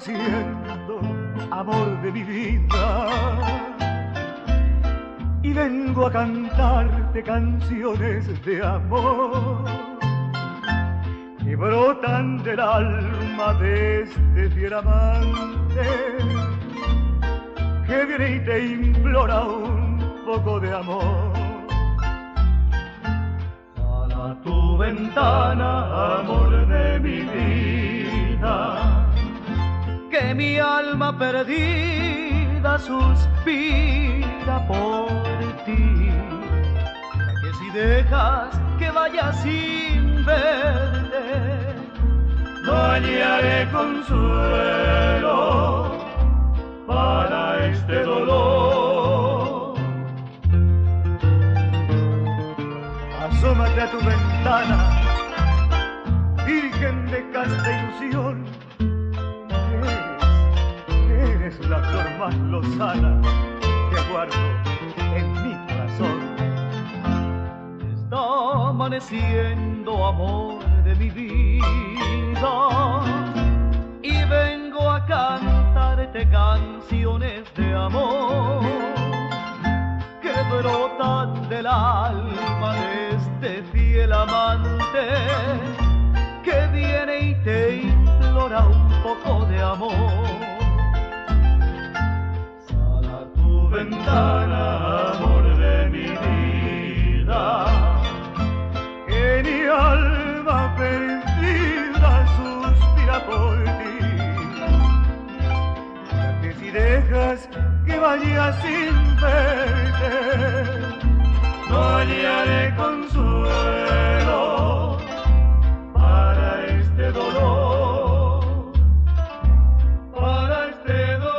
amaneciendo, amor de mi vida, y vengo a cantarte canciones de amor que brotan del alma de este fiel amante que viene y te implora un poco de amor. A tu ventana, amor de mi vida, que mi alma perdida suspira por ti, que si dejas que vaya sin verte, no hallaré consuelo para este dolor. Asómate a tu ventana, virgen de casta ilusión, eres la flor más lozana que guardo en mi corazón. Está amaneciendo, amor de mi vida, y vengo a cantarte canciones de amor que brotan del alma de este fiel amante que viene y te implora un poco de amor. Sal a tu ventana, amor de mi vida, que mi alma perdida suspira por ti, ya que si dejas que vaya sin verte, no hallaré consuelo para este dolor, para este dolor.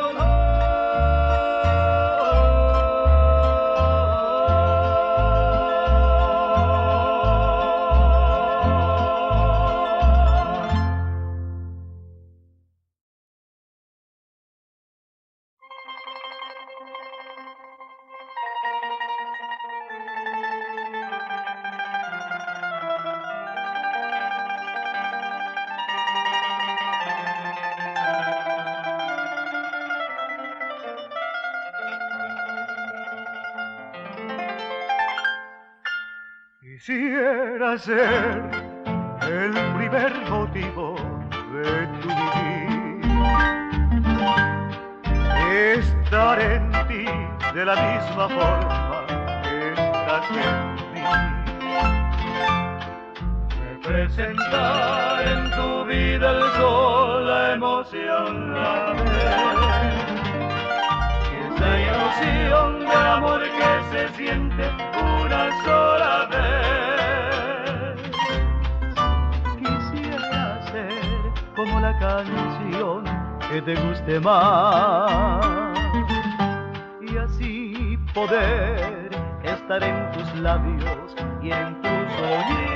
Quisiera ser el primer motivo de tu vivir, estar en ti de la misma forma que estás en mí, representar en tu vida el sol, la emoción, la fe, y esa ilusión de amor que se siente una sola vez. Quisiera ser como la canción que te guste más, y así poder estar en tus labios y en tu soñar,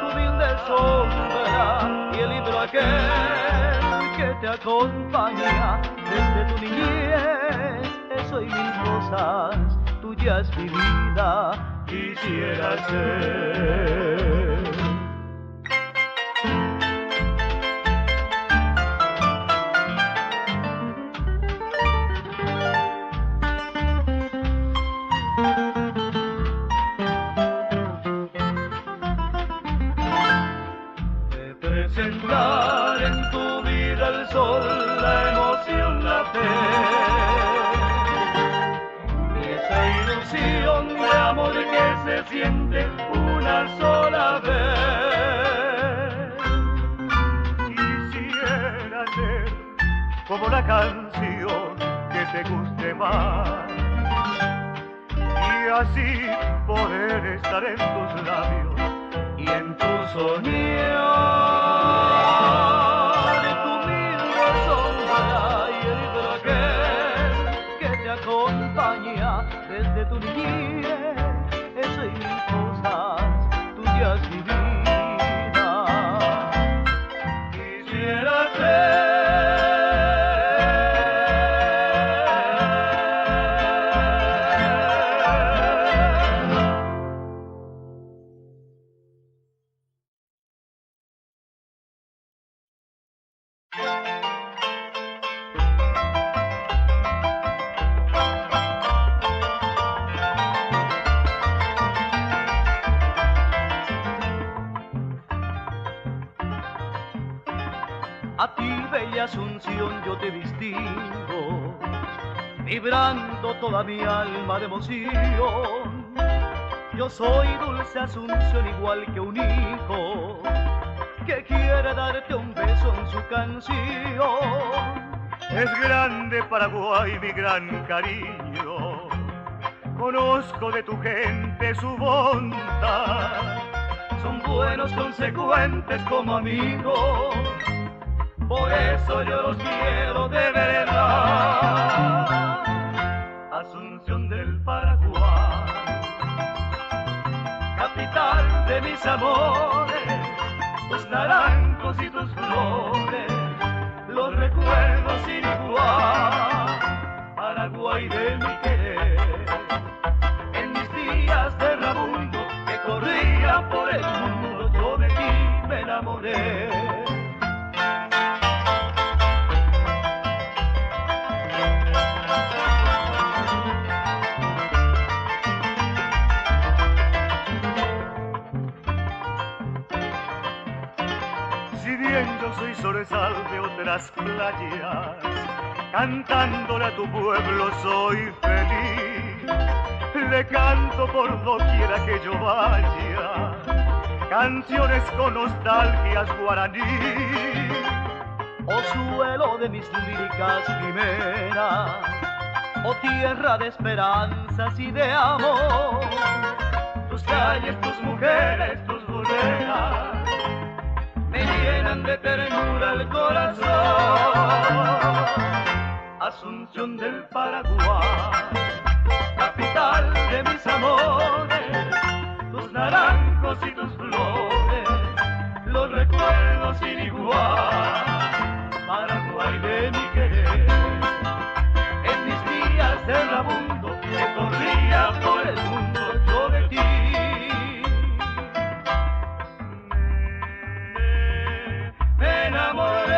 tu humilde sombra y el libro aquel que te acompaña desde tu niñez. Eso y mil cosas tuyas, mi vida, quisiera ser. Representar en tu vida el sol, la emoción, la fe, ilusión de amor que se siente una sola vez. Quisiera ser como la canción que te guste más, y así poder estar en tus labios y en tu soñar, tu misma sombra y el libro aquel que te acompaña desde tu niñez. Eso y mil cosas tuyas, mi vida, quisiera ser. Asunción yo te distingo, vibrando toda mi alma de emoción. Yo soy dulce Asunción igual que un hijo que quiere darte un beso en su canción. Es grande Paraguay mi gran cariño, conozco de tu gente su bondad. Son buenos, consecuentes como amigos, por eso yo los quiero de verdad. Asunción del Paraguay, capital de mis amores, tus naranjos y tus flores, los recuerdo sin igual. Paraguay de mi querer, en mis días de rabundo que corría por el mundo, yo de ti me enamoré. Si bien yo soy zorzal de otras playas, cantándole a tu pueblo soy feliz. Le canto por doquiera que yo vaya, canciones con nostalgias guaraní. Oh suelo de mis líricas quimeras, oh tierra de esperanzas y de amor, tus calles, tus mujeres, tus burderas me llenan de ternura el corazón. Asunción del Paraguay, capital de mis amores, tus naranjos y tus flores, los recuerdo sin igual. Paraguay de mi querer, en mis días de rabundo que corría por el mundo, yo de ti me enamoré.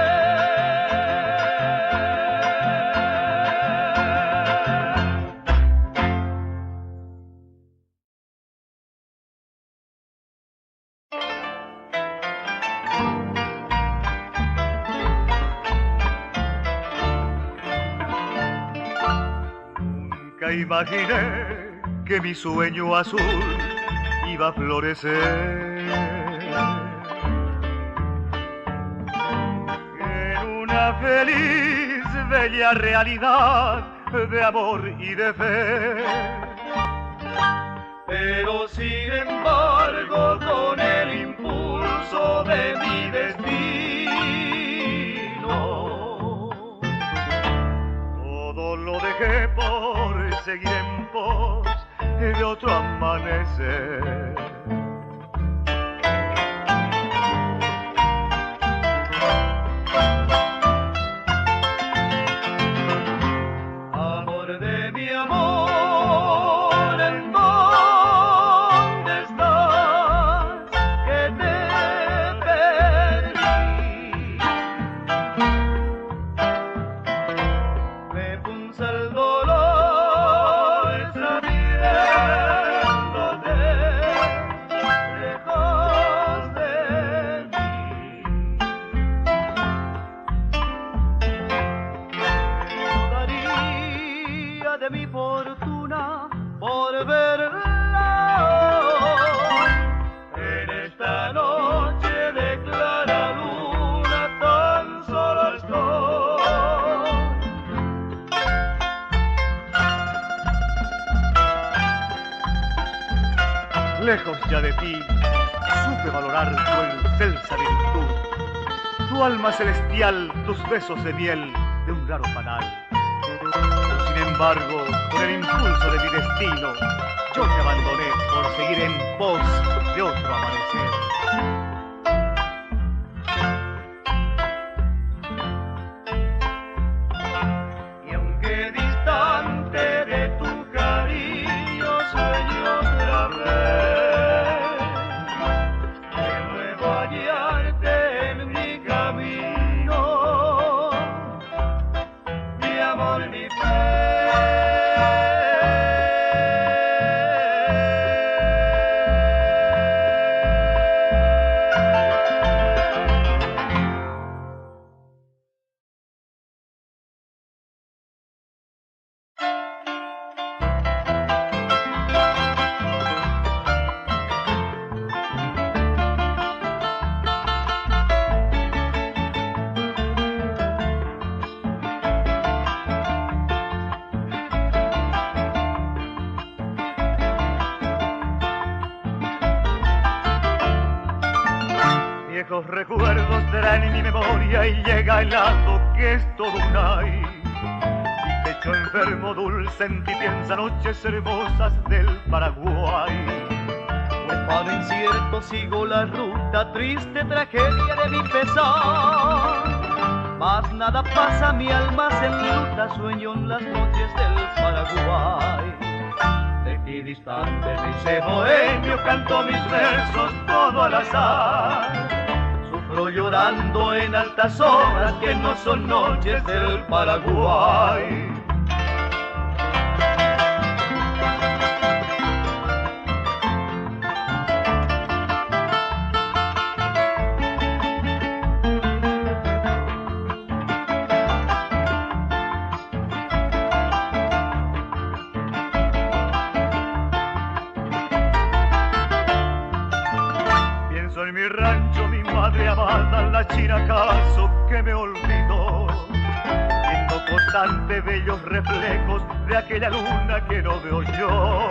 Nunca imaginé que mi sueño azul iba a florecer en una feliz, bella realidad de amor y de fe. Pero sin embargo con el impulso de mi destino, Todo lo dejé por seguir en pos de otro amanecer. amor de mi amor, ¿en dónde estás? Que te perdí. Me punza el dolor sabiéndote lejos de mí. Daría de mi fortuna por verla en esta noche de clara luna, tan solo estoy. Lejos ya de ti, supe valorar tu excelsa virtud, tu alma celestial, tus besos de miel de un raro panal. Pero sin embargo, con el impulso de mi destino, yo te abandoné por seguir en pos de otro amanecer. Viejos recuerdos traen mi memoria y llega el helado que es todo un ay. Mi pecho enfermo dulce en ti piensa noches hermosas del Paraguay. Huérfano incierto sigo la ruta, triste tragedia de mi pesar. Mas nada pasa, mi alma se enluta, sueño en las noches del Paraguay. De ti distante me hice bohemio, canto mis versos todo al azar. Sufro llorando en altas horas que no son noches del Paraguay. En mi rancho, mi madre amada, la chiracazo que me olvidó, viendo constante bellos reflejos de aquella luna que no veo yo.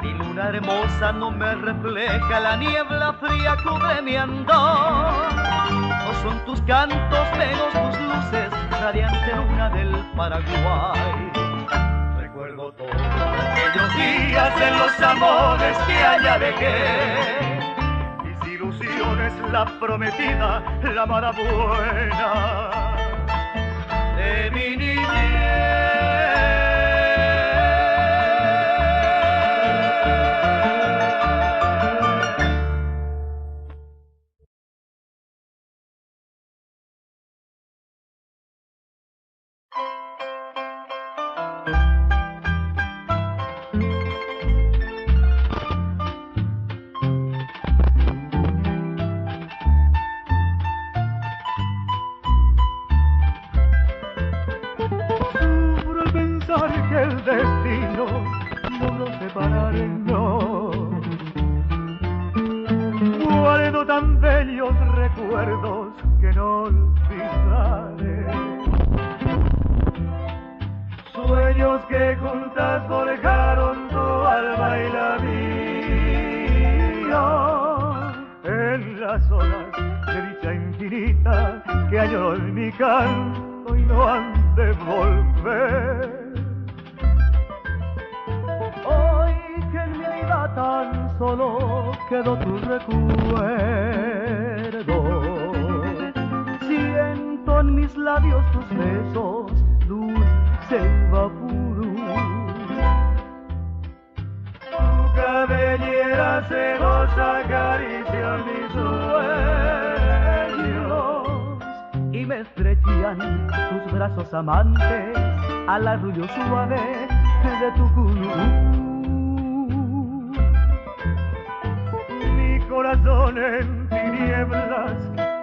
Mi luna hermosa no me refleja, la niebla fría cubre mi andar. No son tus cantos, menos tus luces, radiante luna del Paraguay. Recuerdo todos aquellos días en los amores que allá dejé. Ilusiones, la prometida, la amada buena de mi niñez. Que el destino no nos separará. Guardo tan bellos recuerdos que no olvidaré. Sueños que juntas forjaron tu alma y la mía. En las horas de dicha infinita que añoro en mi canto y no han de volver. Hoy que en mi vida tan solo quedó tu recuerdo, siento en mis labios tus besos, dulce vapor. Tu cabellera celosa acaricia mis sueños y me estrechían tus brazos amantes al arrullo suave de tu culo. Mi corazón en tinieblas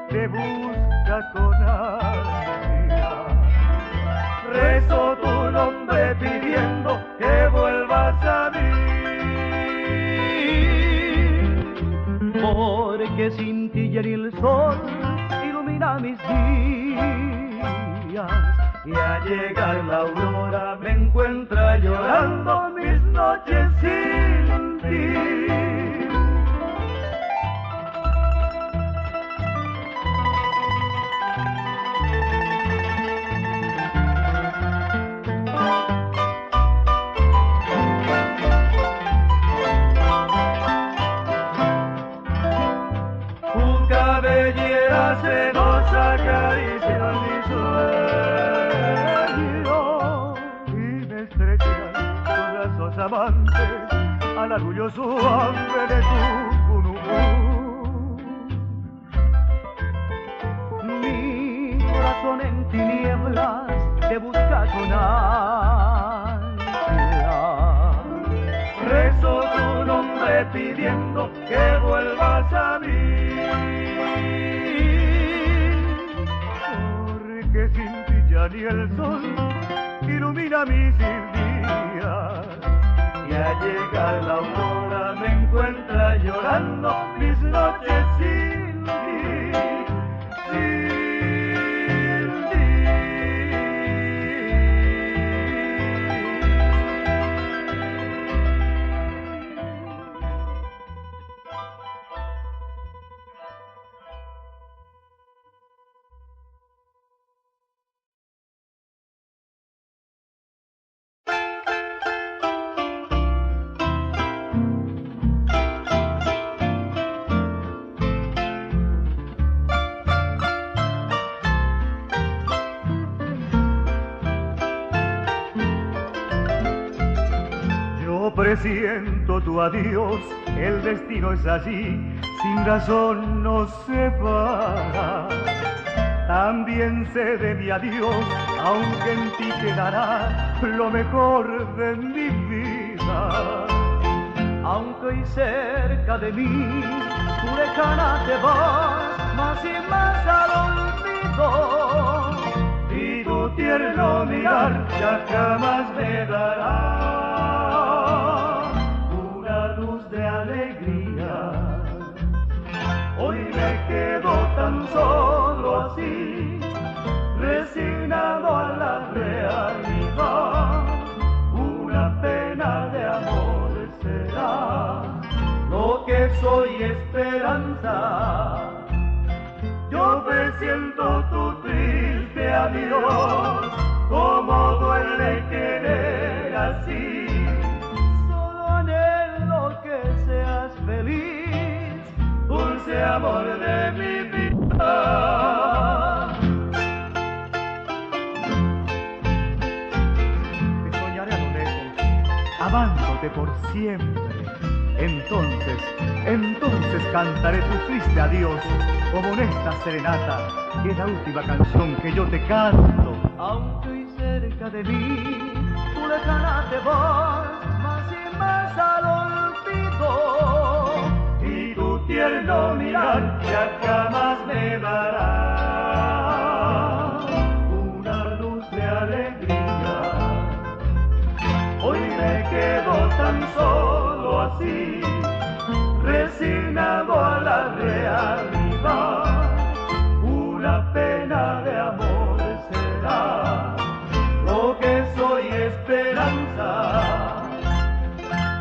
te busca con ansia. Rezo tu nombre pidiendo que vuelvas a mí. Porque sin ti ya ni el sol ilumina mis días. Y al llegar la aurora me encuentra llorando mis noches sin ti. Tu cabellera sedosa acaricia mis sueños y me estrechan tus brazos amantes al arrullo suave de tu cunubú. Mi corazón en tinieblas te busca con ansia. Rezo tu nombre pidiendo que vuelvas a mí. Porque sin ti ya ni el sol ilumina mis días. Y al llegar la aurora me encuentra llorando mis noches sin ti, sin ti. Presiento tu adiós, el destino es así, sin razón nos separa. También sé de mi adiós, aunque en ti quedará lo mejor de mi vida. Aunque hoy cerca de mí, tu lejana te vas, más y más al olvido. Y tu tierno mirar ya jamás me dará una luz de alegría. Hoy me quedo tan solo así, resignado a la realidad. Una pena de amor será lo que soy, esperanza. Yo presiento tu triste adiós, como duele querer así. Solo anhelo que seas feliz, dulce amor de mi vida. Te soñaré a lo lejos, amándote por siempre. Entonces cantaré tu triste adiós, como en esta serenata, que es la última canción que yo te canto. Aunque hoy cerca de mí, tu lejana te vas, más y más al olvido. Y tu tierno mirar ya jamás me dará una luz de alegría. Hoy me quedo tan solo así, resignado a la realidad. Una pena de amor será lo que soy, esperanza.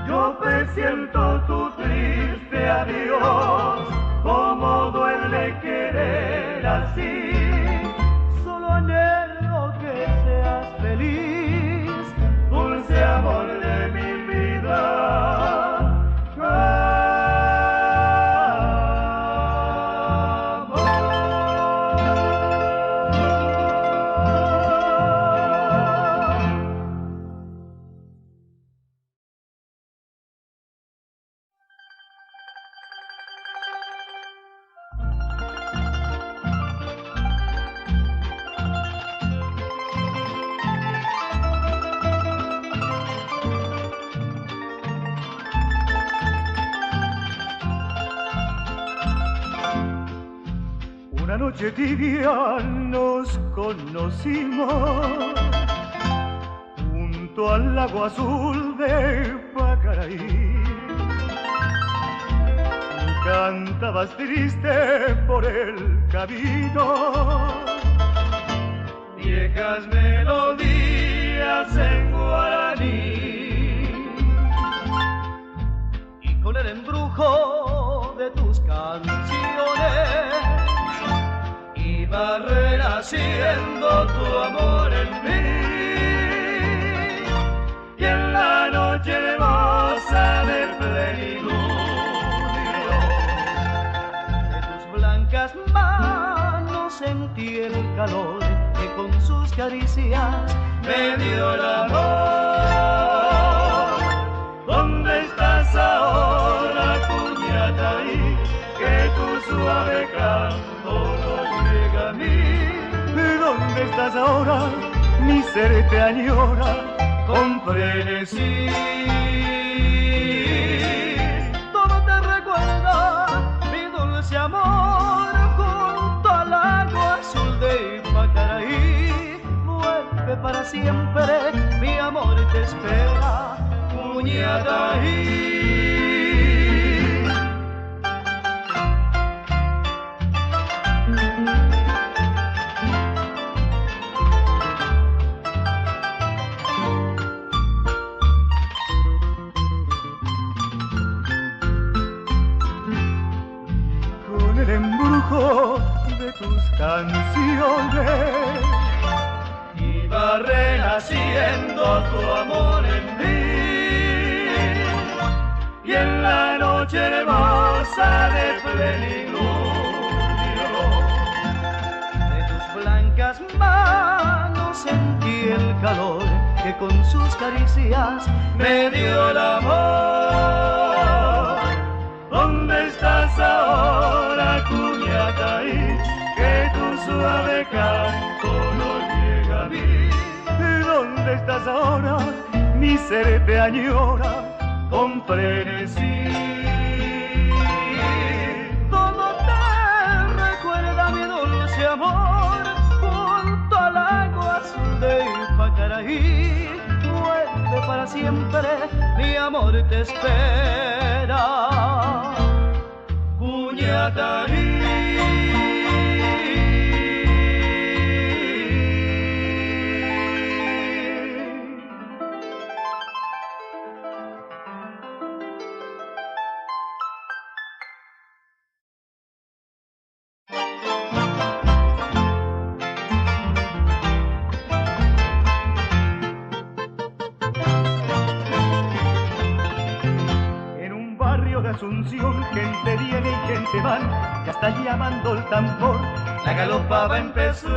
Yo presiento tu triste adiós, como duele querer así. Solo anhelo que seas feliz, dulce amor de mi vida. Una noche tibia nos conocimos junto al lago azul de Pacaraí. Cantabas triste por el camino viejas melodías en guaraní, y con el embrujo de tus canciones iba renaciendo tu amor en mí. y en la noche hermosa de plenitud de tus blancas manos sentí el calor que con sus caricias me dio el amor. ¿Dónde estás ahora, Cuñataí? Que tu suave canto no llega a mí. ¿Dónde estás ahora? Mi ser te añora con frenesí. todo te recuerda mi dulce amor junto al lago azul de Pacaraí. Vuelve para siempre, mi amor te espera, Cuñataí. Con el embrujo de tus canciones iba renaciendo tu amor en mí, y en la noche hermosa de plenilunio de tus blancas manos sentí el calor que con sus caricias me dio el amor. ¿Dónde estás ahora, Cuñataí? Que tu suave canto no llega a mí. ¿Dónde estás ahora? Mi ser te añora con frenesí. Todo te recuerda mi dulce amor junto al agua azul de Ipacaraí. Vuelve para siempre, mi amor te espera, Cuñataí. Asunción, gente viene y gente van, ya está llamando el tambor, la galopa va a empezar.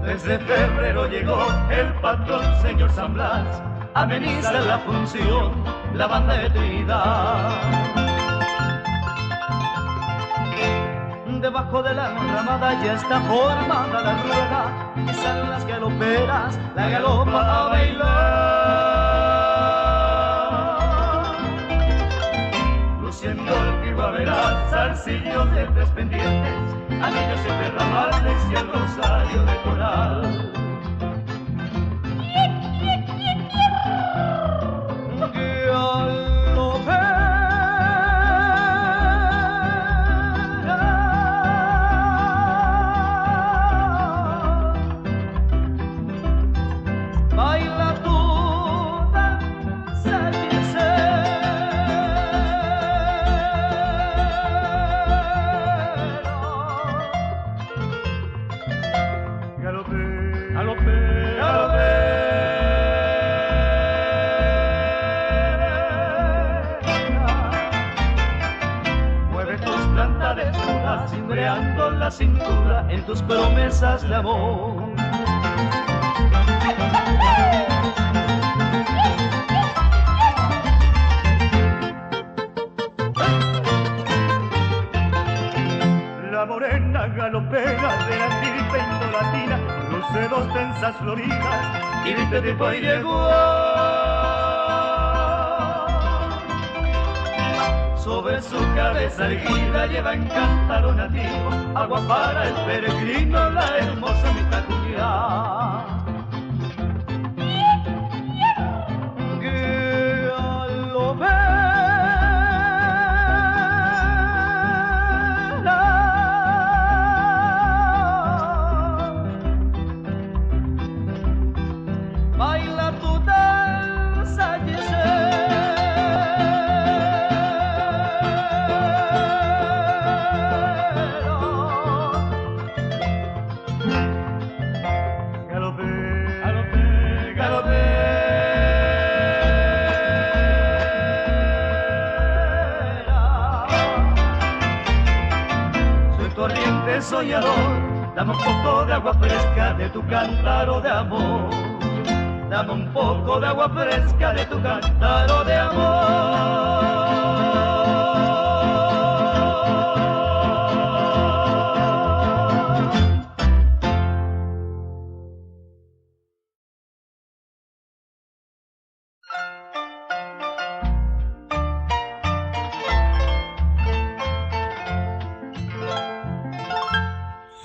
Desde febrero llegó el patrón, señor San Blas, ameniza la función, la banda de Trinidad. Debajo de la ramada ya está formada la rueda, y salen las galoperas, la galopa a bailar. Luciendo el primavera, zarcillos de tres pendientes, anillos enterramables y el rosario de coral. Cimbreando la cintura en tus promesas de amor. La morena galopera de la estirpe indolatina luce dos tensas floridas y viste de Pairiguá. Sobre su cabeza erguida lleva en cántaro nativo agua para el peregrino, la hermosa Mitacuñá. Que al lo baila tu danza, soñador, dame un poco de agua fresca de tu cántaro de amor. Dame un poco de agua fresca de tu cántaro de amor.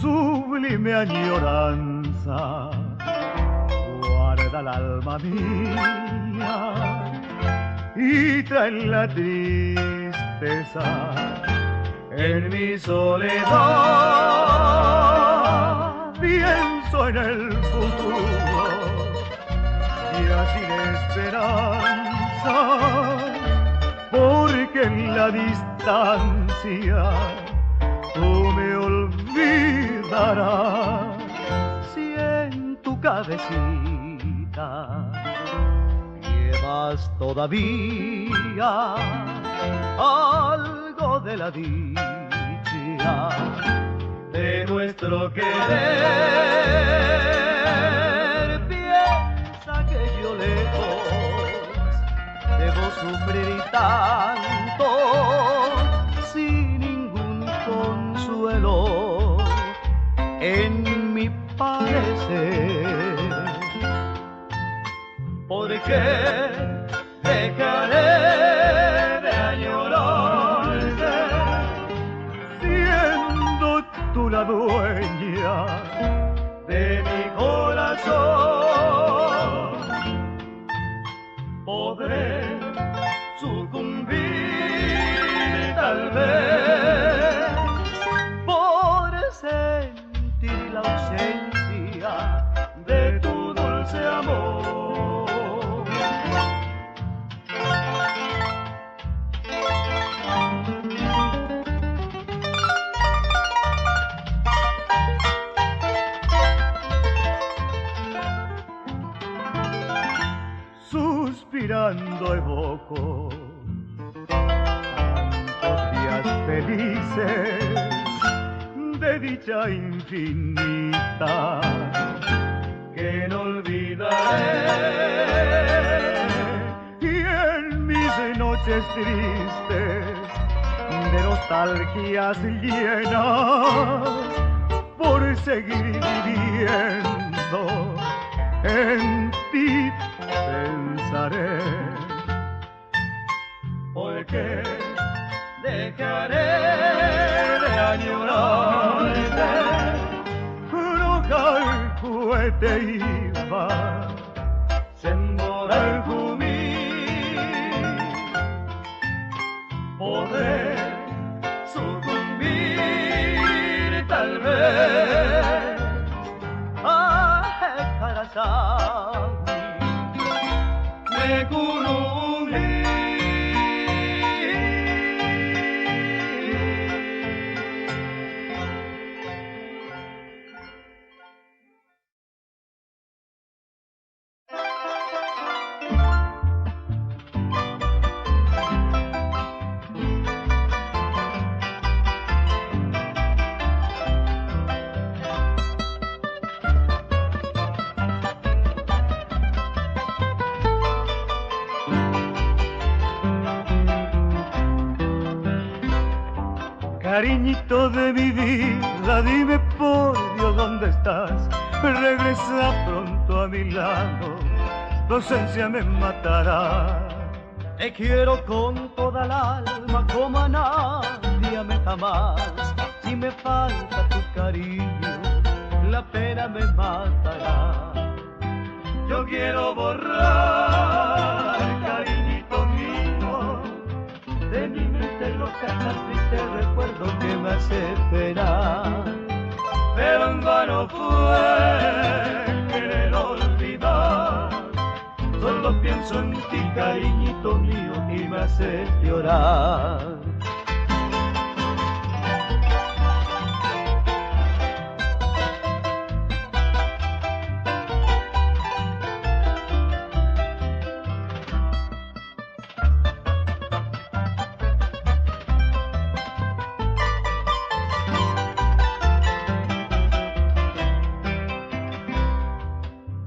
Sublime añoranza guarda el alma mía y trae la tristeza en mi soledad. Pienso en el futuro ya sin esperanza, porque en la distancia tú me olvidarás. Si en tu cabecita llevas todavía algo de la dicha de nuestro querer. Piensa que yo lejos debo sufrir tanto sin ningún consuelo en mi parecer. ¿Por qué dejaré de añorarte siendo tú la dueña de mi corazón? Podré sucumbir tal vez por sentir la ausencia de tu dulce amor. Suspirando evoco tantos días felices de dicha infinita que no olvidaré, y en mis noches tristes de nostalgias llenas por seguir viviendo en ti pensaré. Porque dejaré de añorarte, roja el cohete iba sin morar jumir. Podré sucumbir tal vez a Karasami me curumí. Cariñito de mi vida, dime por Dios dónde estás. Regresa pronto a mi lado, tu ausencia me matará. Te quiero con toda el alma como a nadie amé jamás. Si me falta tu cariño, la pena me matará. Yo quiero borrar, cariñito mío, de mi mente loca tan triste recuerdo que me hace pena. Pero en vano fue querer olvidar, solo pienso en ti, cariñito mío, y me hace llorar.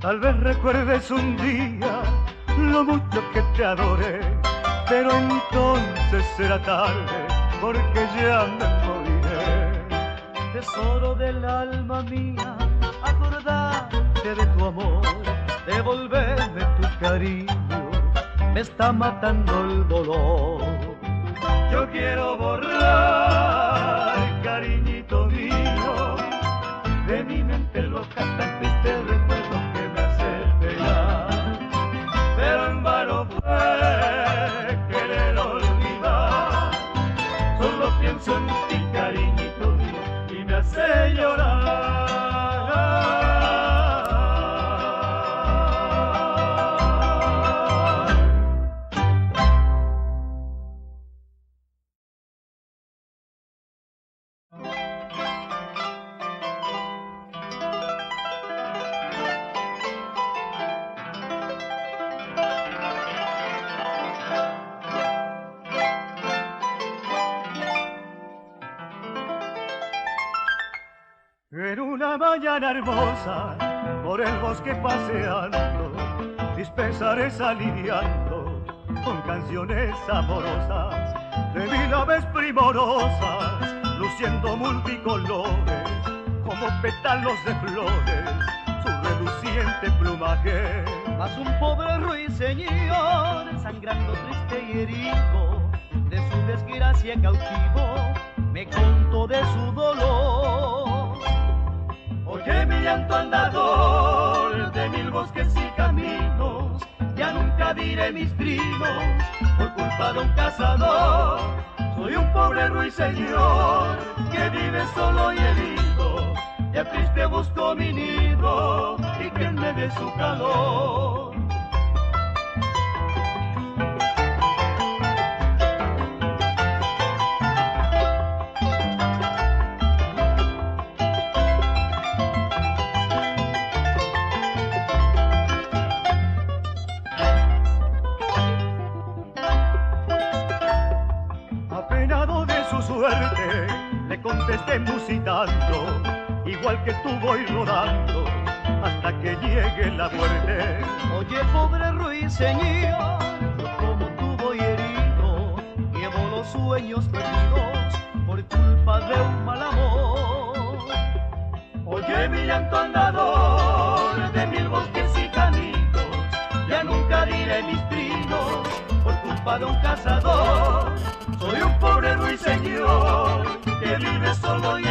Tal vez recuerdes un día lo mucho que te adoré, pero entonces será tarde porque ya me moriré. Tesoro del alma mía, acordate de tu amor, devolverme tu cariño, me está matando el dolor. Yo quiero borrar, cariñito mío, de mi mente loca tan triste recuerdo que me hace penar. Pero en vano fue querer olvidar, solo pienso en ti, cariñito mío, y me hace llorar. En una mañana hermosa, por el bosque paseando, mis pesares aliviando, con canciones amorosas, de mil aves primorosas, luciendo multicolores, como pétalos de flores, su reluciente plumaje. Mas un pobre ruiseñor, sangrando triste y herido, de su desgracia cautivo, me contó de su dolor. Oye mi llanto andador, de mil bosques y caminos, ya nunca diré mis trinos, por culpa de un cazador. Soy un pobre ruiseñor, que vive solo y herido, ya triste busco mi nido, y que me dé su calor. Apenado de su suerte, le contesté musitando, igual que tú voy rodando, hasta que llegue la muerte. Oye, pobre ruiseñor, yo como tú voy herido, llevo los sueños perdidos por culpa de un mal amor. Oye, mi llanto andador, de mil bosques y caminos, ya nunca diré mis trinos, por culpa de un cazador. Soy un pobre ruiseñor, que vive solo y